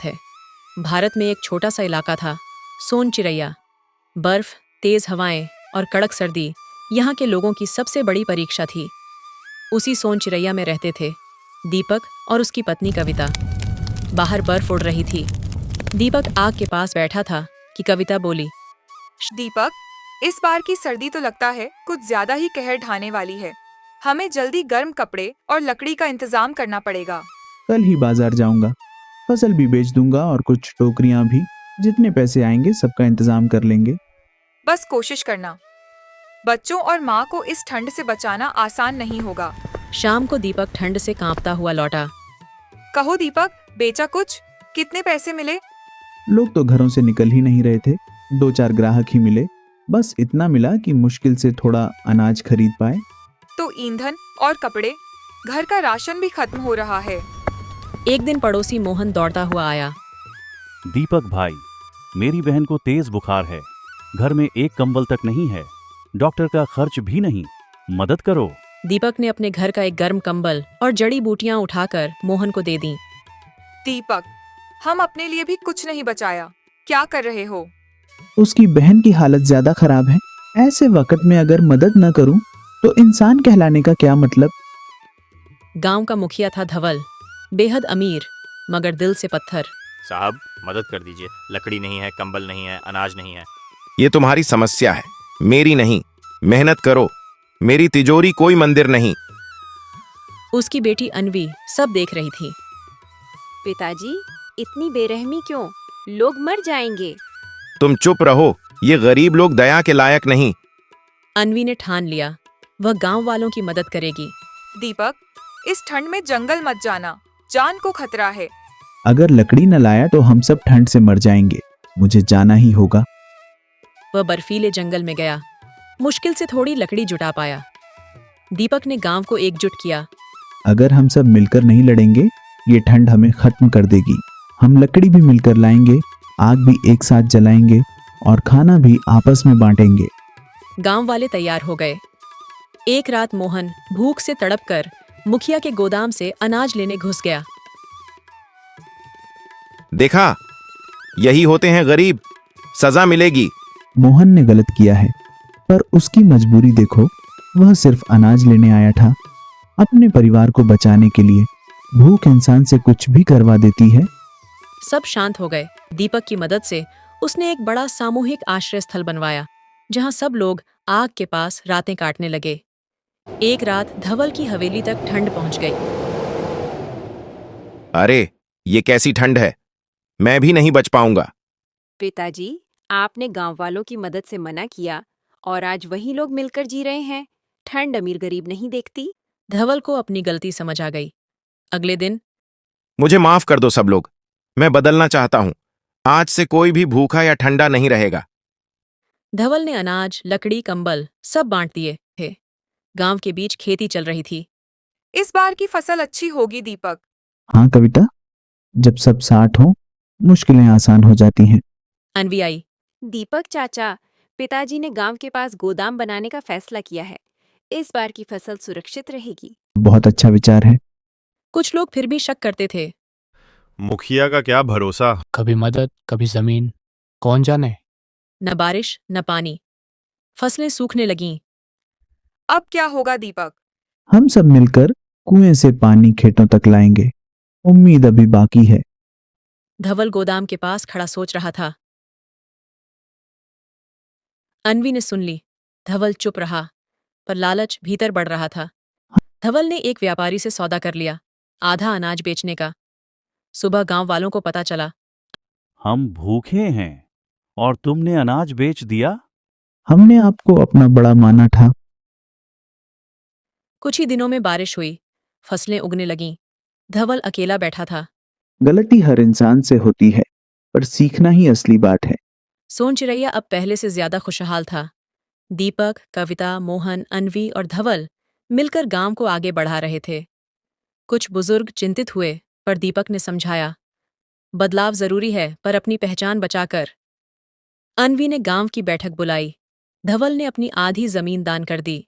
है। भारत में एक छोटा सा इलाका था, सोन चिरैया। बर्फ, तेज हवाएं और कड़क सर्दी यहाँ के लोगों की सबसे बड़ी परीक्षा थी। उसी सोन चिरैया में रहते थे दीपक और उसकी पत्नी कविता। बाहर बर्फ उड़ रही थी। दीपक आग के पास बैठा था कि कविता बोली, दीपक, इस बार की सर्दी तो लगता है कुछ ज्यादा ही कहर ढाने वाली है। हमें जल्दी गर्म कपड़े और लकड़ी का इंतजाम करना पड़ेगा। कल ही बाजार जाऊंगा, फसल भी बेच दूंगा और कुछ टोकरियां भी। जितने पैसे आएंगे सबका इंतजाम कर लेंगे। बस कोशिश करना। बच्चों और माँ को इस ठंड से बचाना आसान नहीं होगा। शाम को दीपक ठंड से कांपता हुआ लौटा। कहो दीपक, बेचा कुछ? कितने पैसे मिले? लोग तो घरों से निकल ही नहीं रहे थे। 2-4 ग्राहक ही मिले। बस इतना मिला कि मुश्किल से थोड़ा अनाज खरीद पाए। तो ईंधन और कपड़े, घर का राशन भी खत्म हो रहा है। एक दिन पड़ोसी मोहन दौड़ता हुआ आया। दीपक भाई, मेरी बहन को तेज बुखार है। घर में एक कंबल तक नहीं है। डॉक्टर का खर्च भी नहीं। मदद करो। दीपक ने अपने घर का एक गर्म कंबल और जड़ी बूटियां उठाकर मोहन को दे दी। दीपक, हम अपने लिए भी कुछ नहीं बचाया। क्या कर रहे हो? उसकी बहन की हालत ज्यादा खराब है। ऐसे वक्त में अगर मदद न करूं तो इंसान कहलाने का क्या मतलब। गांव का मुखिया था धवल, बेहद अमीर मगर दिल से पत्थर। साहब, मदद कर दीजिए। लकड़ी नहीं है, कंबल नहीं है, अनाज नहीं है। ये तुम्हारी समस्या है, मेरी नहीं। मेहनत करो। मेरी तिजोरी कोई मंदिर नहीं। उसकी बेटी अनवी सब देख रही थी। पिताजी, इतनी बेरहमी क्यों? लोग मर जाएंगे। तुम चुप रहो। ये गरीब लोग दया के लायक नहीं। अनवी ने ठान लिया, वह गांव वालों की मदद करेगी। दीपक, इस ठंड में जंगल मत जाना, जान को खतरा है। अगर लकड़ी न लाया तो हम सब ठंड से मर जाएंगे। मुझे जाना ही होगा। वह बर्फीले जंगल में गया, मुश्किल से थोड़ी लकड़ी जुटा पाया। दीपक ने गांव को एकजुट किया। अगर हम सब मिलकर नहीं लड़ेंगे, ये ठंड हमें खत्म कर देगी। हम लकड़ी भी मिलकर लाएंगे, आग भी एक साथ जलाएंगे और खाना भी आपस में बांटेंगे। गांव वाले तैयार हो गए। एक रात मोहन भूख से तड़पकर मुखिया के गोदाम से अनाज लेने घुस गया। देखा, यही होते हैं गरीब। सजा मिलेगी। मोहन ने गलत किया है, पर उसकी मजबूरी देखो। वह सिर्फ अनाज लेने आया था, अपने परिवार को बचाने के लिए। भूख इंसान से कुछ भी करवा देती है। सब शांत हो गए। दीपक की मदद से उसने एक बड़ा सामूहिक आश्रय स्थल बनवाया, जहां सब लोग आग के पास रातें काटने लगे। एक रात धवल की हवेली तक ठंड पहुंच गई। अरे, ये कैसी ठंड है। मैं भी नहीं बच पाऊंगा। पिताजी, आपने गांव वालों की मदद से मना किया और आज वही लोग मिलकर जी रहे हैं। ठंड अमीर गरीब नहीं देखती। धवल को अपनी गलती समझ आ गई। अगले दिन मुझे माफ कर दो सब लोग। मैं बदलना चाहता हूं। आज से कोई भी भूखा या ठंडा नहीं रहेगा। धवल ने अनाज, लकड़ी, कंबल सब बांट दिए थे। गांव के बीच खेती चल रही थी। इस बार की फसल अच्छी होगी दीपक। हाँ कविता, जब सब साथ हो मुश्किलें आसान हो जाती हैं। अनवी आई। दीपक चाचा, पिताजी ने गांव के पास गोदाम बनाने का फैसला किया है। इस बार की फसल सुरक्षित रहेगी। बहुत अच्छा विचार है। कुछ लोग फिर भी शक करते थे। मुखिया का क्या भरोसा। कभी मदद, कभी जमीन, कौन जाने। न बारिश न पानी, फसलें सूखने लगीं। अब क्या होगा दीपक? हम सब मिलकर कुएं से पानी खेतों तक लाएंगे। उम्मीद अभी बाकी है। धवल गोदाम के पास खड़ा सोच रहा था। अनवी ने सुन ली। धवल चुप रहा, पर लालच भीतर बढ़ रहा था। धवल ने एक व्यापारी से सौदा कर लिया, आधा अनाज बेचने का। सुबह गांव वालों को पता चला। हम भूखे हैं और तुमने अनाज बेच दिया। हमने आपको अपना बड़ा माना था। कुछ ही दिनों में बारिश हुई, फसलें उगने लगीं। धवल अकेला बैठा था। गलती हर इंसान से होती है, पर सीखना ही असली बात है। सोन चिरैया अब पहले से ज्यादा खुशहाल था। दीपक, कविता, मोहन, अनवी और धवल मिलकर गांव को आगे बढ़ा रहे थे। कुछ बुजुर्ग चिंतित हुए, पर दीपक ने समझाया, बदलाव जरूरी है पर अपनी पहचान बचाकर। अनवी ने गांव की बैठक बुलाई। धवल ने अपनी आधी जमीन दान कर दी।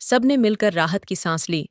सबने मिलकर राहत की सांस ली।